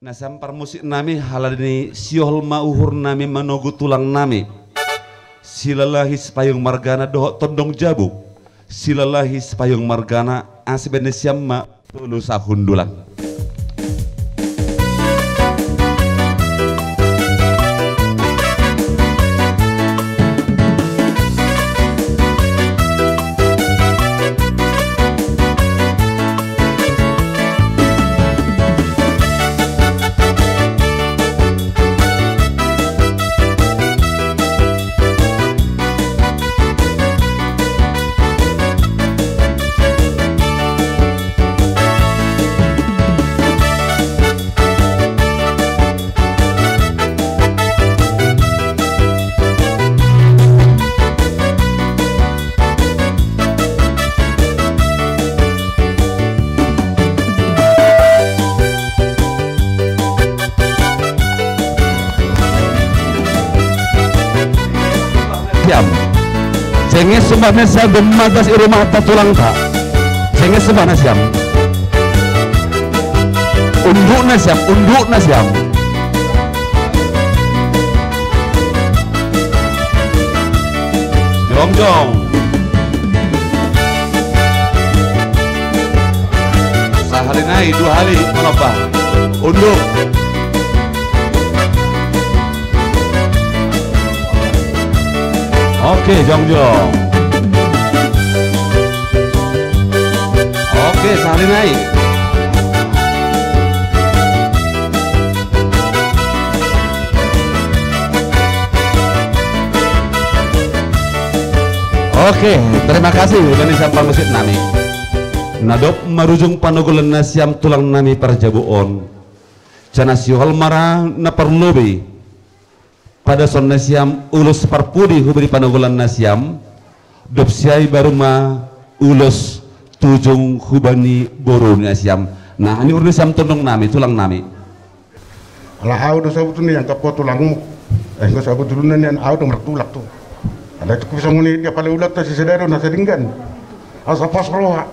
Nasampar musik nami haladini siohol mauhur nami manogu tulang nami. Silalahis payung margana dohok tondong jabu. Silalahis payung margana asibene siamma tulus ahundulang. Cenges sembahnya siam gemagas irumah tulang tak. Cenges sembahnya siam. Unduknya siam, unduknya siam. Jong jong. Sehari naik, 2 hari mengapa? Unduk. Oke, jong jong. Oke, sehari naik. Oke, terima kasih dari sampang musik nami. Nadop marujung panogolan nasiam tulang nami parjabuon. Jana siol marah na perlobi. Pada son nasiam ulus parpudi hubri panogolan nasiam dop siai baruma ulus tujung hubani boru nasiam. Nah ini urus nasiam tondong nami tulang nami. Lah au do sabut ni yang kapot tulangmu. Engko sabut dulu ni yang au do mertulak tu. Ada tu bisa nguni dia paling ulat si sedaro na sedinggan. Asa pas roha.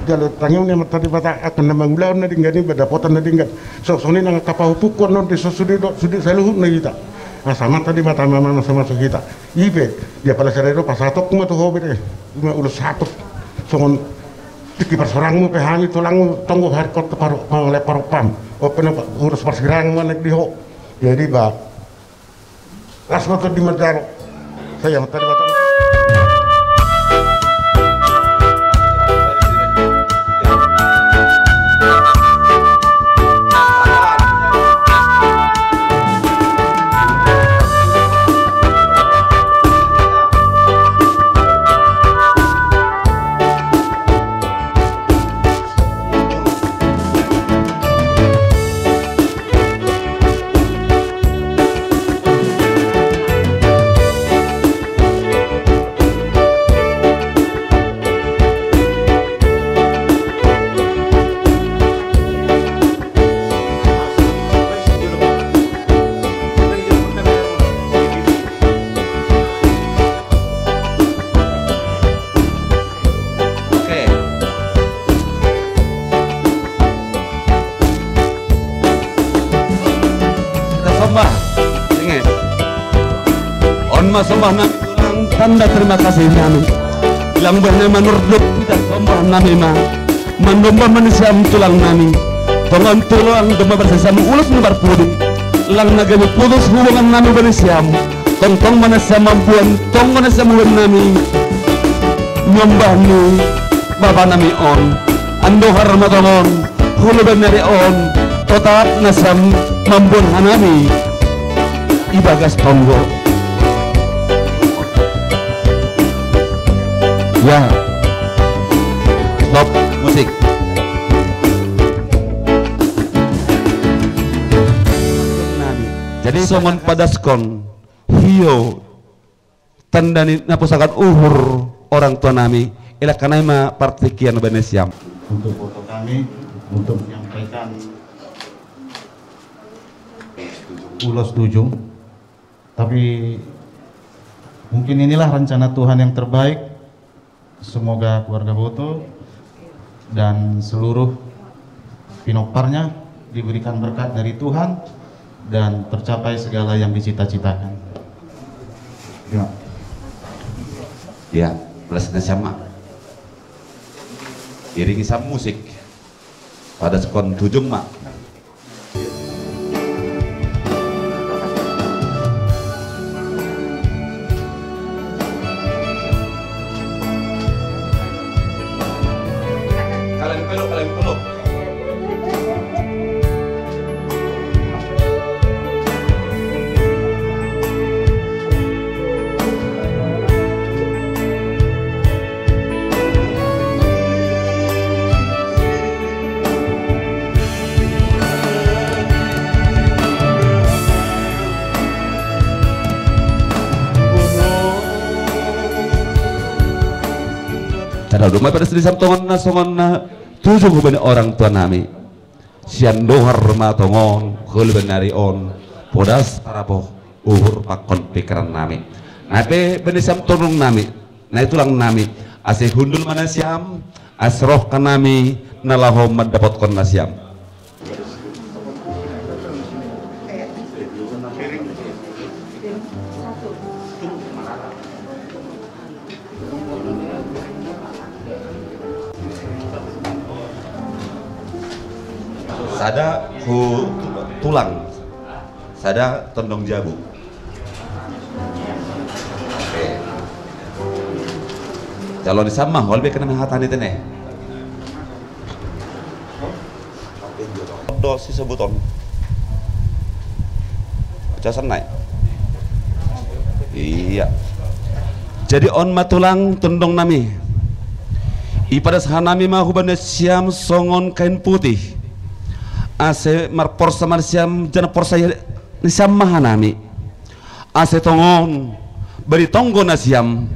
Jalo tangyo ni tadi bata akan nama ulau na dinggani beda potan na dinggan. So soni nang kapau pukon non di sudi saluhuk na kita. Nah sama tadi mata mama masuk kita ibe dia pada sedero pas satu kuma tuh hobi deh cuma ulus satu songon tiki persorangmu pehami tulangmu tunggu hari kau paru lepar pam open urus perserang mana di ho jadi bah las motor di Madaro saya tadi mata sembah nami tulang tanda terima kasih nami bilang bahnya menurut kita sembah nami mah mendomba manusia tulang nami tongan tulang domba bersama ulus nebar pudi lang naganya putus hubungan nami manusia tong manusia mampuan tong manusia muan nami nyembah ni bapa nami on ando harmatongon hulu benari on totat nasam mampuan nami ibagas tonggo. Ya, stop musik. Jadi songon padaskon hiyo tandani napusakan uhur orang tua nami ila kanai partikian Benesiam. Untuk foto kami untuk menyampaikan ulos tujung, tapi mungkin inilah rencana Tuhan yang terbaik. Semoga keluarga Boto dan seluruh pinoparnya diberikan berkat dari Tuhan dan tercapai segala yang dicita-citakan. Ya. Ya, plus sama. Iringi sama musik pada sekon tujung mak. Kalian peluk. Cara rumah pada sedih samtongan na songon na tujuh banyak orang tua nami sian dohar matongon kulbenari on podas parapoh uhur pakon pikiran nami nape benih samtonong nami na itulang nami ase hundul mana siam asroh kanami nalahom mendapat kon nasiam. Sada ku tulang, sada tondong jabu. Oke. Calon sama, walbe kena menghatani teneh. Dosis sebuton. Casan naik. Iya. Jadi on matulang tondong nami. Ipada sahanami mah hubane siam songon kain putih. Ase marporsa marsiam jana porsa nisiam mahanami ase tongon beri tonggo nasiam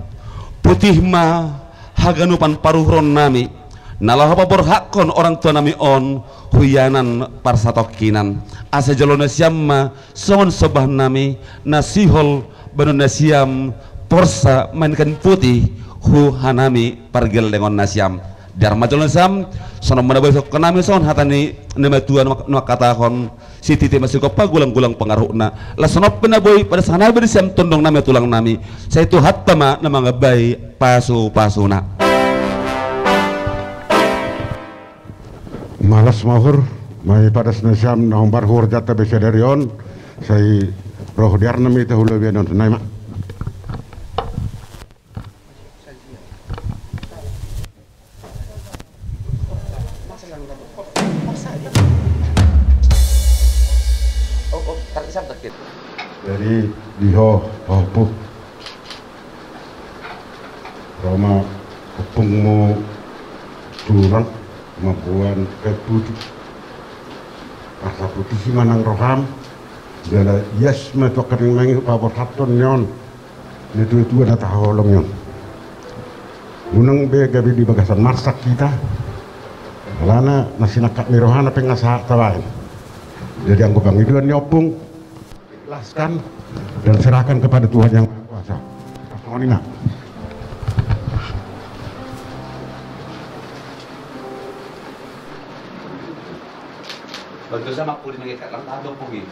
putih ma haganupan paruhron nami nalah apa berhakon orang tua nami on huyanan parsatokinan ase jalon nasiam ma songon sobah nami nasihol banu nasiam porsa mainkan putih hu hanami pargel dengan nasiam Dharma jalan sam, sono mana besok kenami son hatani nama Tuhan nak katakan si titi masih kopa gulang-gulang pengaruhna. Lah sono pena boy pada sana beri sam tondong nama tulang nami. Saya itu hatta ma nama ngabai pasuna. Malas mahur, mai pada senasiam nombar hur jata besedarion. Saya roh diar nami tahulu bianon tunai mak. Dari diho opuh Roma kepungmu curang mabuan putih rasa putih si manang roham gala yes metu kering mangi pabor haton nyon itu ada taholong nyon gunung be gabi di bagasan marsak kita lana nasi nakak mirohana pengasah tawain jadi anggo bang iduan nyopung ikhlaskan dan serahkan kepada Tuhan yang Maha Kuasa. Pasanganina. Bantu sama kulit mengikat lang tado pugi.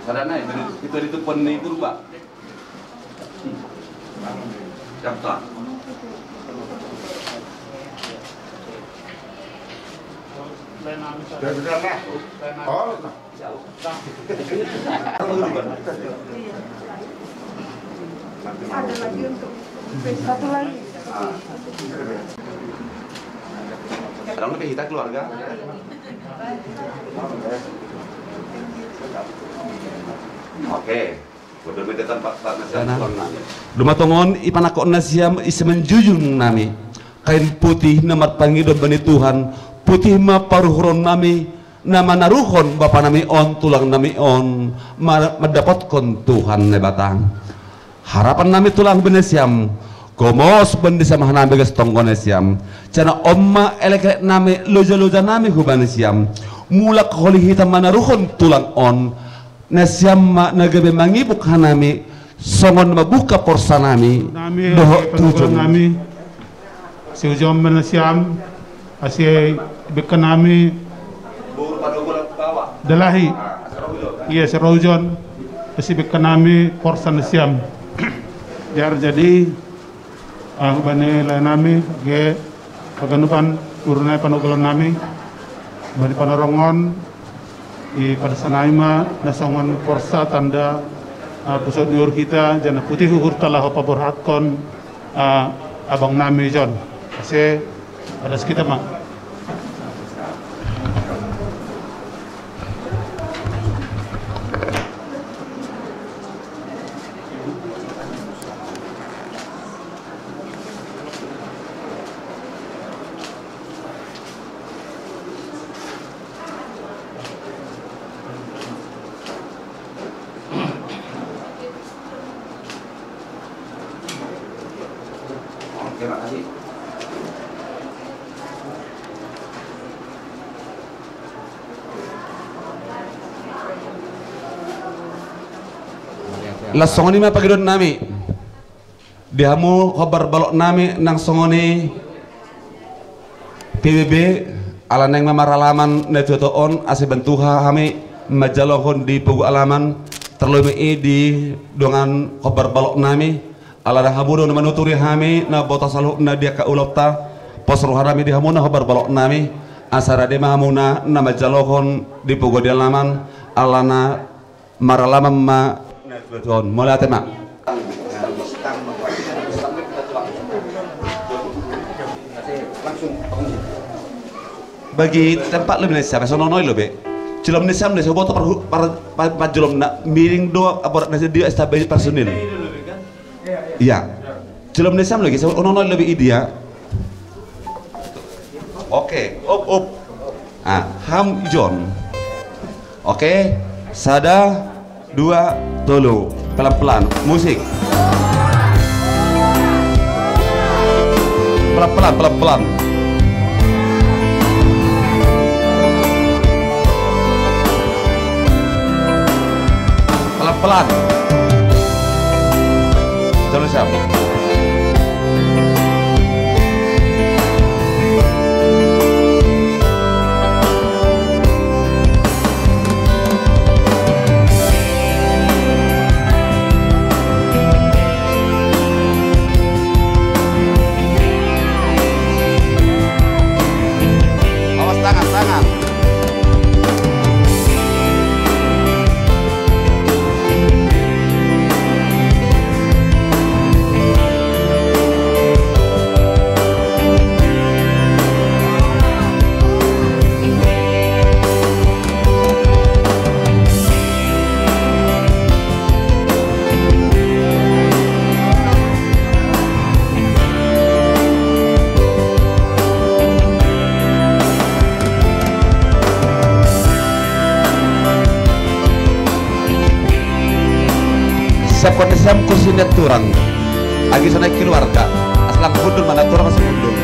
Sarana itu pon ni kurba. Daftar. Oh, ada lagi untuk satu lagi. Sekarang lebih kita keluarga. Oke. Bodoh beda tempat nasiam. Duma tongon ipanakon nasiam isi menjujung nami. kain putih namat pangidon bani Tuhan putih ma paruhron nami nama naruhon bapa nami on tulang nami on mendapatkon Tuhan ne batang harapan nami tulang benesiam komos bendesa mah nami gas tongkonesiam cana omma elek nami loja nami hubanesiam mulak holi hitam manaruhon tulang on nesiam ma nagabe mangibuk hanami songon mabuka porsa nami doho tujun nami si ujom benesiam asyai bekanami dalahi iya serojon si bekanami porsa nesiam jar jadi bani lainami ge paganupan urunai panugulan nami bani panarongon i pada sanaima nasongon porsa tanda pusat nyur kita jana putih hukur talah apa berhatkon abang nami jon ase ada sekitar mak Terima kasih. La songoni ma pagidon nami dihamu kabar balok nami nang songoni PBB ala neng mamaralaman neto on ase bentuha hami majalohon di pugu alaman terlebih di dongan kabar balok nami ala dah hamudo na manuturi hami na bota salu na dia ka ulopta posruh nami di hamuna kabar balok nami asara de mahamuna na majalohon di pugu di alaman ala na maralaman ma John, mulai tema. Bagi tempat lebih nasi apa sono noi lebih. Jelom nasi am nasi boto par jelom nak miring doa aparat nasi dia establish personil. Iya. Jelom nasi am lagi sono noi lebih ideal. Oke, up. Ham John. Oke, sada. 2, tolo, pelan-pelan, musik. Pelan-pelan. Pelan-pelan. Jangan siapa. Tangan. Siap kondisiam kursinya turang lagi sana keluarga aslang hudul mana turang masih hudul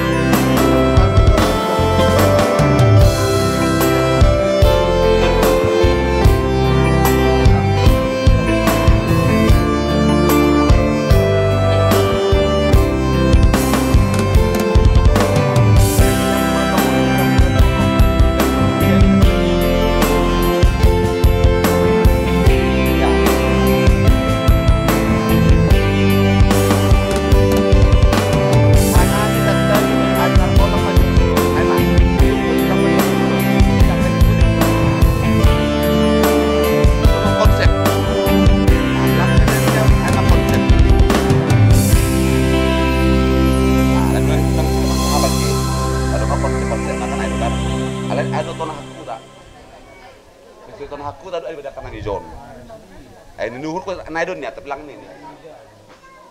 ini nuhur ko naidon ya tebelang ini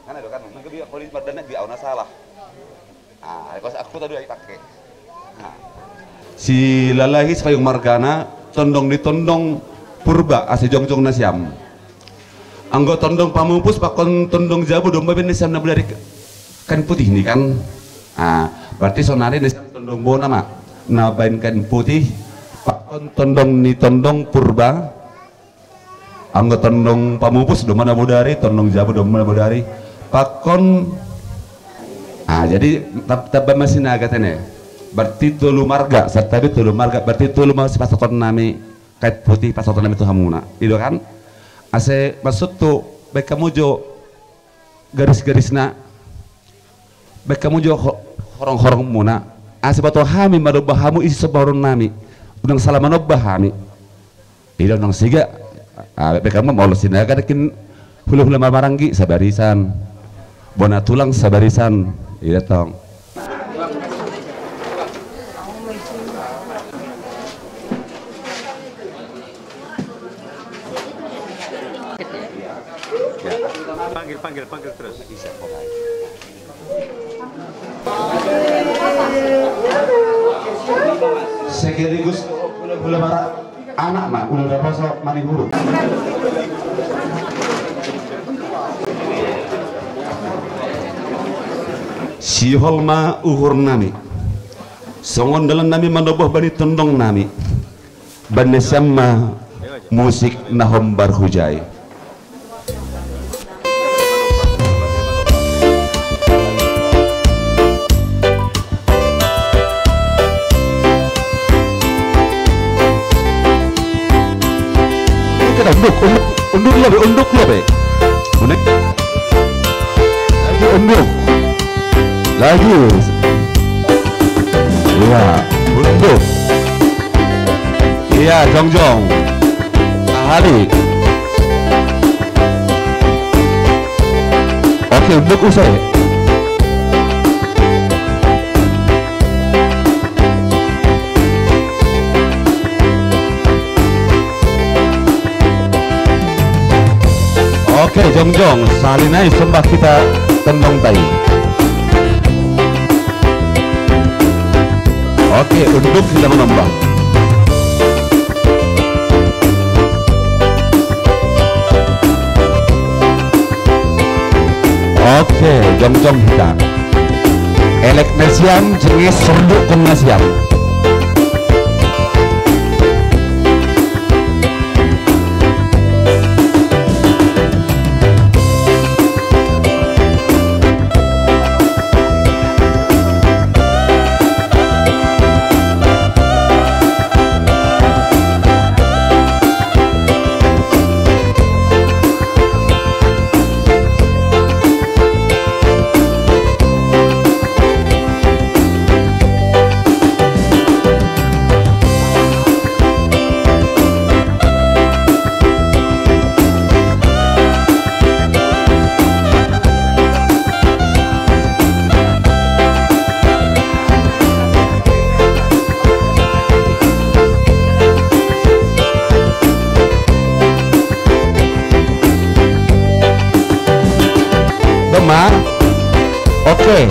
kan ada kan menggebi polis badannya di auna salah Kos aku tadi pakai. Si lalahi sepayung margana tondong di tondong purba ase jongjong nasiam. Anggo tondong pamupus pakon tondong jabu domba ben nasiam na dari kan putih nih kan. Berarti sonari nasiam tondong bona mak. Na bain kan putih pakon tondong ni tondong purba. Anggo tondong pamupus domba na bodari, tondong jabu domba na bodari. Pakon jadi tabba masih nagatene. Berarti tulu marga, serta tulu marga berarti tulu masih pasokan nami kait putih pasokan nami itu hamuna. Itu kan? Ase maksud tu baik kamu jo garis-garisna baik kamu jo horong-horong muna. Ase batu hami madu bahamu isi sebarun nami. Udang salaman bahami. Itu udang siga. Baik kamu mau sinaga dekin hulu-hulu maranggi sabarisan. Bona tulang sabarisan. Iya tong. Panggil terus. Sekaligus gula bara anak mah gula dapat sok mani guru. Si holma uhur nami songon dalam nami manoboh bani tondong nami bani sama musik nahom barhujai. Kita unduk lebih unik lagi iya unduk iya jongjong ahali oke unduk usai oke jongjong salinai sembah kita tendong tai. Oke, unduk kita menambah. Oke, jongjong kita. Elek nasiam jenis serduk kon nasiam. Oke,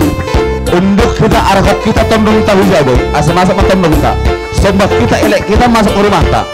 unduk kita arhok kita tondong tahu jago, asal masuk tondong kita, sobat kita elek kita masuk ke rumah tak.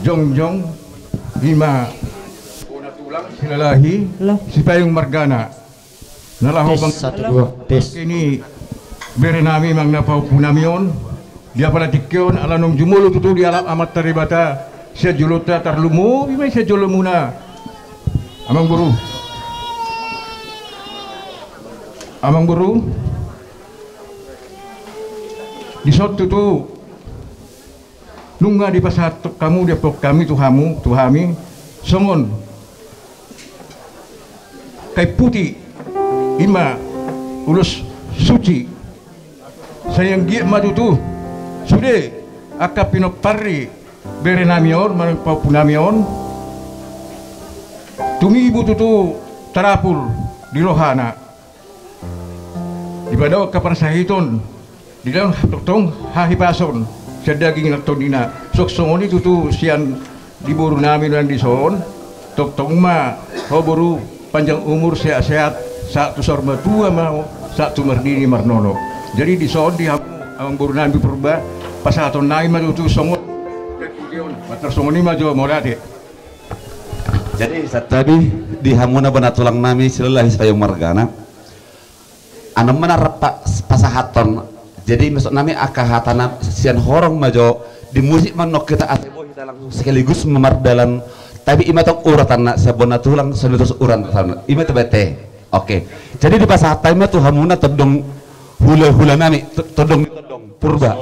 Jongjong lima silalahi si payung margana nalahu bang ini berenami mang napau punamion dia pada dikyon alanong jumulu tutu di alam amat taribata sejulota tarlumo bimay sejulomuna amang buru di suatu tu nungga di pasat kamu depok kami tuhami songon kai putih ima ulus suci sayang gia madu tu sudah akapinok pari berenamion marang paupunamion tumibu tu tarapul di lohana ibadaw kaparsahiton di dalam tong hahipason sa daging naktonina soksongoni tutu sian diburu namin lang di son tong ma hoburu panjang umur sehat-sehat sa tusorma tua mau sa tumardini marnono jadi di son di ang buru namin purba pasaton namin matutu songon mater songoni majo morate jadi tadi di hamuna banatulang nami silalah sayong margana anam menarap pasahaton jadi masuk nami akahatana sian horong majo di musik manok kita atebo kita langsung sekaligus memardalan tapi ima tok uratan nak sabona tulang senutus uran sana ima tebete oke jadi di pasahatan tuh hamuna todong hula nami todong purba